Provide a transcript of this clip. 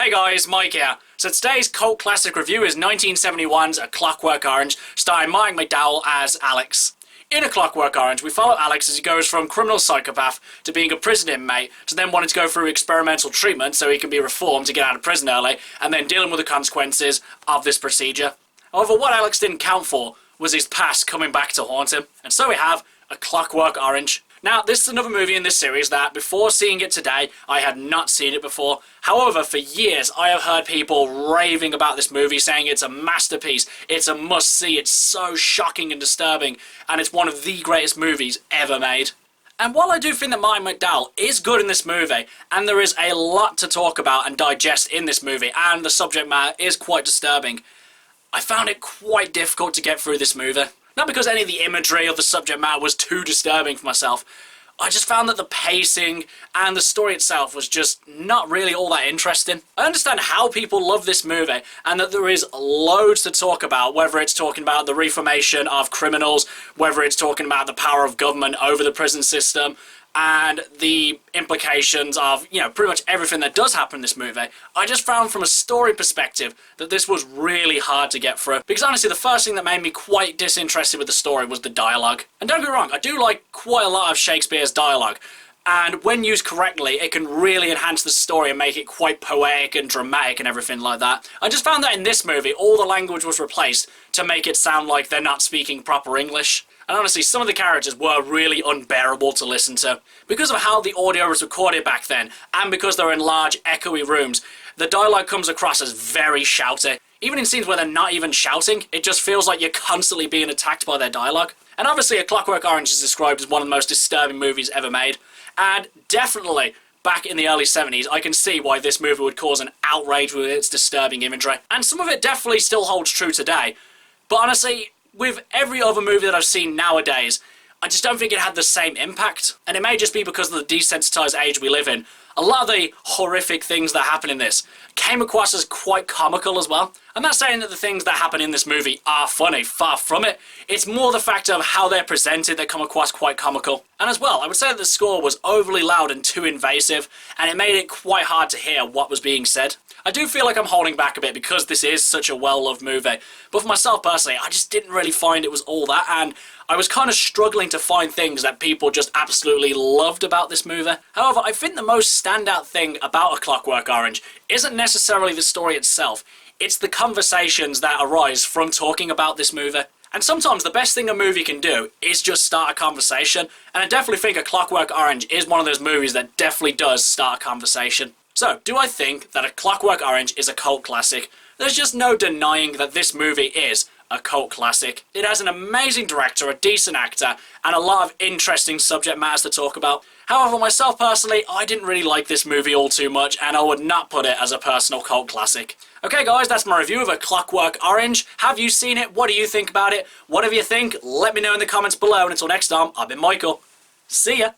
Hey guys, Mike here. So today's cult classic review is 1971's A Clockwork Orange, starring Mike McDowell as Alex. In A Clockwork Orange, we follow Alex as he goes from criminal psychopath to being a prison inmate, to then wanting to go through experimental treatment so he can be reformed to get out of prison early, and then dealing with the consequences of this procedure. However, what Alex didn't count for was his past coming back to haunt him, and so we have A Clockwork Orange. Now, this is another movie in this series that, before seeing it today, I had not seen it before. However, for years, I have heard people raving about this movie, saying it's a masterpiece, it's a must-see, it's so shocking and disturbing, and it's one of the greatest movies ever made. And while I do think that Mike McDowell is good in this movie, and there is a lot to talk about and digest in this movie, and the subject matter is quite disturbing, I found it quite difficult to get through this movie. Not because any of the imagery or the subject matter was too disturbing for myself. I just found that the pacing and the story itself was just not really all that interesting. I understand how people love this movie and that there is loads to talk about, whether it's talking about the reformation of criminals, whether it's talking about the power of government over the prison system, and the implications of, pretty much everything that does happen in this movie. I just found from a story perspective that this was really hard to get through. Because honestly, the first thing that made me quite disinterested with the story was the dialogue. And don't get me wrong, I do like quite a lot of Shakespeare's dialogue. And when used correctly, it can really enhance the story and make it quite poetic and dramatic and everything like that. I just found that in this movie, all the language was replaced to make it sound like they're not speaking proper English. And honestly, some of the characters were really unbearable to listen to. Because of how the audio was recorded back then, and because they're in large, echoey rooms, the dialogue comes across as very shouty. Even in scenes where they're not even shouting, it just feels like you're constantly being attacked by their dialogue. And obviously, A Clockwork Orange is described as one of the most disturbing movies ever made. And definitely, back in the early 70s, I can see why this movie would cause an outrage with its disturbing imagery. And some of it definitely still holds true today. But honestly, with every other movie that I've seen nowadays, I just don't think it had the same impact. And it may just be because of the desensitized age we live in. A lot of the horrific things that happen in this came across as quite comical as well. I'm not saying that the things that happen in this movie are funny, far from it. It's more the fact of how they're presented that come across quite comical. And as well, I would say that the score was overly loud and too invasive, and it made it quite hard to hear what was being said. I do feel like I'm holding back a bit because this is such a well-loved movie, but for myself personally, I just didn't really find it was all that, and I was kind of struggling to find things that people just absolutely loved about this movie. However, I think the most standout thing about A Clockwork Orange isn't necessarily the story itself, it's the conversations that arise from talking about this movie. And sometimes the best thing a movie can do is just start a conversation, and I definitely think A Clockwork Orange is one of those movies that definitely does start a conversation. So, do I think that A Clockwork Orange is a cult classic? There's just no denying that this movie is a cult classic. It has an amazing director, a decent actor, and a lot of interesting subject matters to talk about. However, myself personally, I didn't really like this movie all too much, and I would not put it as a personal cult classic. Okay guys, that's my review of A Clockwork Orange. Have you seen it? What do you think about it? Whatever you think, let me know in the comments below, and until next time, I've been Michael. See ya!